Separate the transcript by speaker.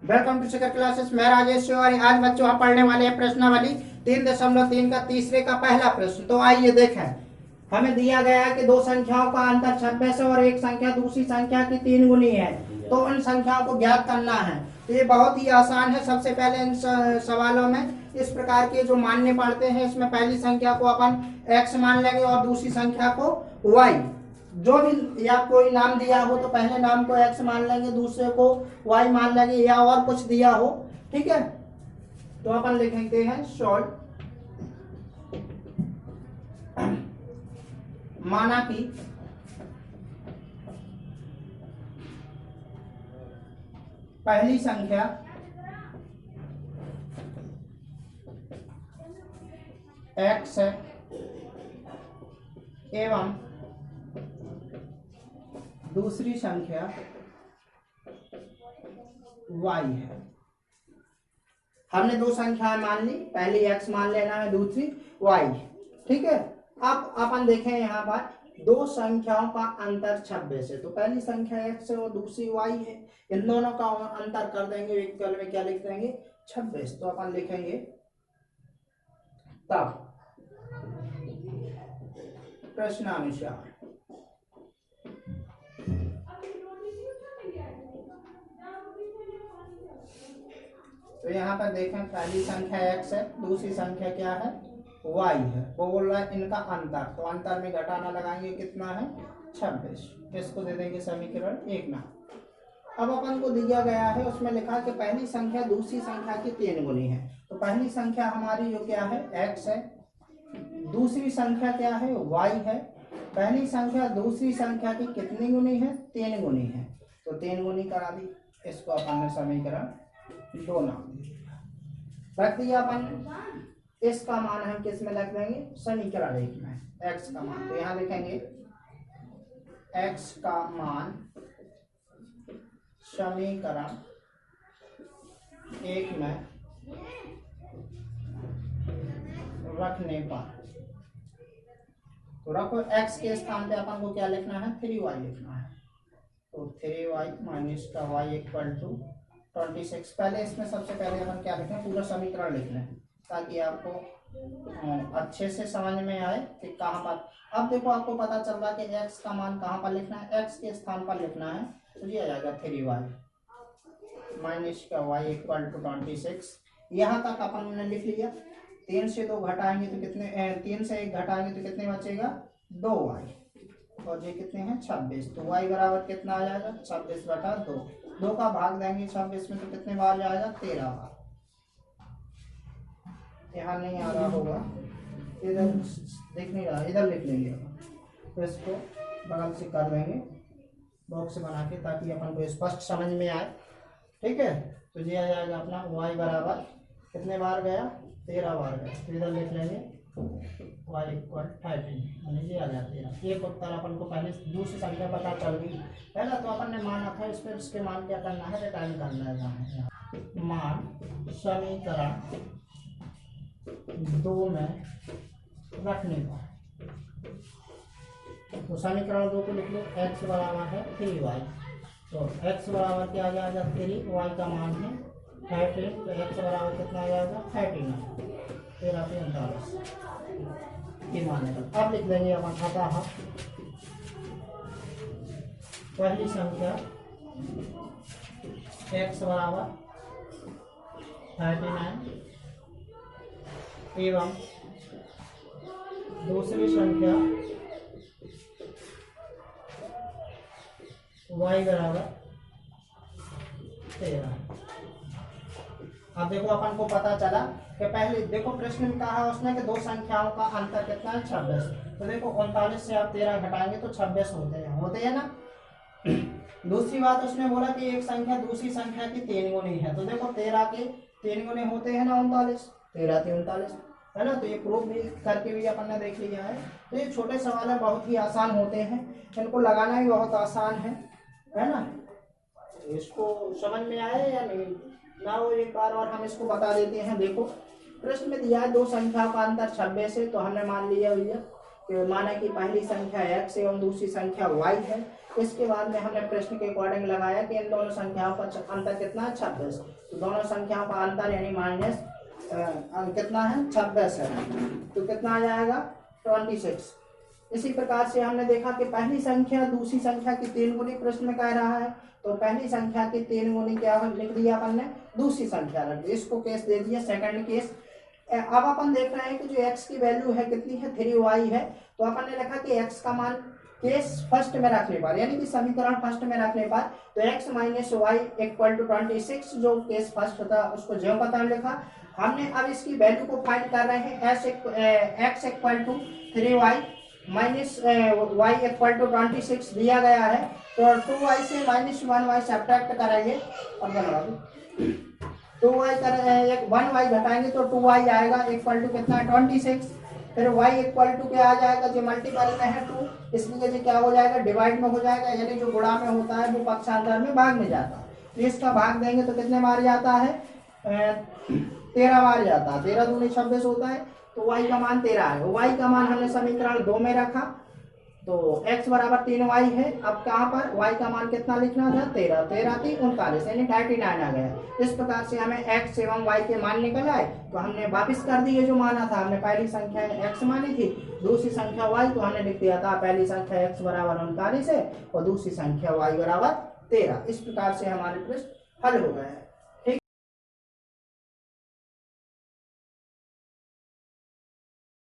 Speaker 1: Welcome to second classes. मैं राजेश तिवारी। आज बच्चों हम पढ़ने वाले हैं प्रश्नावली 3.3 का तीसरे का पहला प्रश्न। तो आइए देखें, हमें दिया गया है कि दो संख्याओं का अंतर 26 है और एक संख्या दूसरी संख्या की 3 गुनी है, तो उन संख्याओं को ज्ञात करना है। तो ये बहुत ही आसान है। सबसे पहले इन सवालों में इस प्रकार के जो मानने पड़ते हैं, इसमें पहली संख्या को अपन x मान लेंगे और दूसरी संख्या को y। जो भी या कोई नाम दिया हो तो पहले नाम को x मान लेंगे, दूसरे को y मान लेंगे, या और कुछ दिया हो, ठीक है। तो अपन लिखेंगे हैं शॉर्ट, माना कि पहली संख्या x है एवं दूसरी संख्या y है। हमने दो संख्याएं मान ली, पहली x मान लेना है, दूसरी y, ठीक है। अब अपन देखें यहाँ पर दो संख्याओं का अंतर 26 है, तो पहली संख्या x है और दूसरी y है। इन दोनों का अंतर कर देंगे, एक कल में क्या लिख देंगे 26। तो अपन लिखेंगे तब प्रश्नानुसार तो यहाँ पर देखें पहली संख्या x है, दूसरी संख्या क्या है y है। वो बोल रहा है इनका अंतर, तो अंतर में घटाना लगाएंगे, कितना है 26। इसको दे देंगे समीकरण 1 ना। अब अपन को दिया गया है, उसमें लिखा कि पहली संख्या दूसरी संख्या की 3 गुनी है। तो पहली संख्या हमारी जो क्या है x है, दूसरी संख्या क्या है y है। पहली संख्या दूसरी संख्या की कितनी गुनी है 3 गुनी है, तो 3 गुनी करा दी। इसको अपन ने समीकरण 2 नाम दिया, रख दिया अपन। इसका मान हम किस में रख देंगे समीकरण 1 में, x का मान। तो यहाँ लिखेंगे x का मान समीकरण 1 में रखने पर, तो रखो x के स्थान पे अपन को क्या लिखना है 3y लिखना है। तो 3y माइनस का y इक्वल टू 26। पहले इसमें सबसे पहले अपन क्या लिखें, पूरा समीकरण लिख लें ताकि आपको अच्छे से समझ में आए कि कहाँ पर। अब देखो आपको पता चल रहा है कि x का मान कहाँ पर लिखना है, x के स्थान पर लिखना है। तो ये आ जाएगा 3y माइनस का y इक्वल टू 26। यहाँ तक अपन ने लिख लिया। 3 से 2 घटाएंगे तो कितने, 3 से 1 घटाएंगे तो कितने बचेगा 2y, और ये कितने हैं 26। तो y बराबर कितना आ जाएगा 26/2। 2 का भाग देंगे 26 में तो कितने बार जाएगा 13 बार। यहाँ नहीं आ रहा होगा, इधर दिख नहीं रहा, इधर लिख लेंगे अपन। तो इसको बगल से कर देंगे बॉक्स बना के, ताकि अपन को स्पष्ट समझ में आए, ठीक है। तो ये आ जाएगा अपना y बराबर कितने बार गया 13 बार गया। तो इधर लिख लेंगे y इक्वल 13, यानी ये आ गया 13। एक उत्तर अपन को पहले दूसरी संख्या पता चल गई। पहला तो अपन ने माना था, इस पर इसके मान क्या करना है रिटर्न करना है। मान समीकरण 2 में रखने पर, तो समीकरण 2 को लिख लो, x बराबर है 3y। तो x बराबर क्या आ जाएगा 3, y का मान है 13, तो x बराबर कितना आ जाएगा 39, 13 पे 39 के मान निकल। अब लिख देंगे अपन अतः पहली संख्या x बराबर 39 एवं दूसरी संख्या y बराबर 13। अब देखो अपन को पता चला कि पहले देखो प्रश्न में कहा उसने कि दो संख्याओं का अंतर कितना है 26। तो देखो 39 से आप 13 घटाएंगे तो 26 होते हैं ना। दूसरी बात उसने बोला कि एक संख्या दूसरी संख्या की 3 गुनी है, तो देखो 13 के 3 गुने होते हैं ना 39, 13 के 39 है ना। तो ये प्रूफ भी करके भी अपन ने देख लिया है। तो ये छोटे सवाल है, बहुत ही आसान होते हैं, इनको लगाना भी बहुत आसान है ना। इसको समझ में आया या नहीं ना, वो एक बार और हम इसको बता देते हैं। देखो प्रश्न में दिया है दो संख्याओं का अंतर 26 है, तो हमने मान लिया भैया कि माना कि पहली संख्या x एवं दूसरी संख्या y है। इसके बाद में हमने प्रश्न के अकॉर्डिंग लगाया कि इन दोनों संख्याओं का अंतर कितना है, 26। तो दोनों संख्याओं का अंतर यानी माइनस कितना है, 26 है। तो कितना आ जाएगा, 26। इसी प्रकार से हमने देखा कि पहली संख्या दूसरी संख्या की 3 गुनी प्रश्न में कह रहा है, तो पहली संख्या की 3 गुनी क्या लिख दिया अपन ने, दूसरी संख्या रख दी, इसको केस दे दिया सेकंड केस। अब अपन देख रहे हैं कि जो x की वैल्यू है कितनी है, 3y है। तो अपन ने लिखा कि x का मान केस फर्स्ट में रखने पर यानी कि समीकरण फर्स्ट में रखने पर तो x minus y equal to 26 जो केस फर्स्ट होता उसको ज्यों का त्यों लिखा। हमने अब इसकी वैल्यू को फाइंड कर रहे हैं, x equal to 3y minus y equal to 26 दिया गया है। तो 2y से माइनस 1y सब्ट्रैक्ट करेंगे और बनवा दो 2y कर 1y घटाएंगे तो 2y आएगा इक्वल टू कितना है, 26। फिर y इक्वल टू क्या आ जाएगा, जो मल्टीपल में है 2, इसलिए जो क्या हो जाएगा, डिवाइड में हो जाएगा, यानी जो गुणा में होता है वो पक्षांतर में भाग में जाता है। तो इसका भाग देंगे तो कितने बार जाता है, 13 बार जाता है। 13 दूनी 26 होता है, तो y का मान 13 है। y का मान हमने समीकरण 2 में रखा, तो x बराबर 3y है। अब कहाँ पर y का मान कितना लिखना था, 13, 13 3 39 यानी 39 आ गया। इस प्रकार से हमें x एवं y के मान निकल आए, तो हमने वापिस कर दिए जो माना था। हमने पहली संख्या x मानी थी, दूसरी संख्या y, तो हमने लिख दिया था पहली संख्या x बराबर 39 है और दूसरी संख्या y बराबर 13। इस प्रकार से हमारे प्रश्न हल हो गए हैं।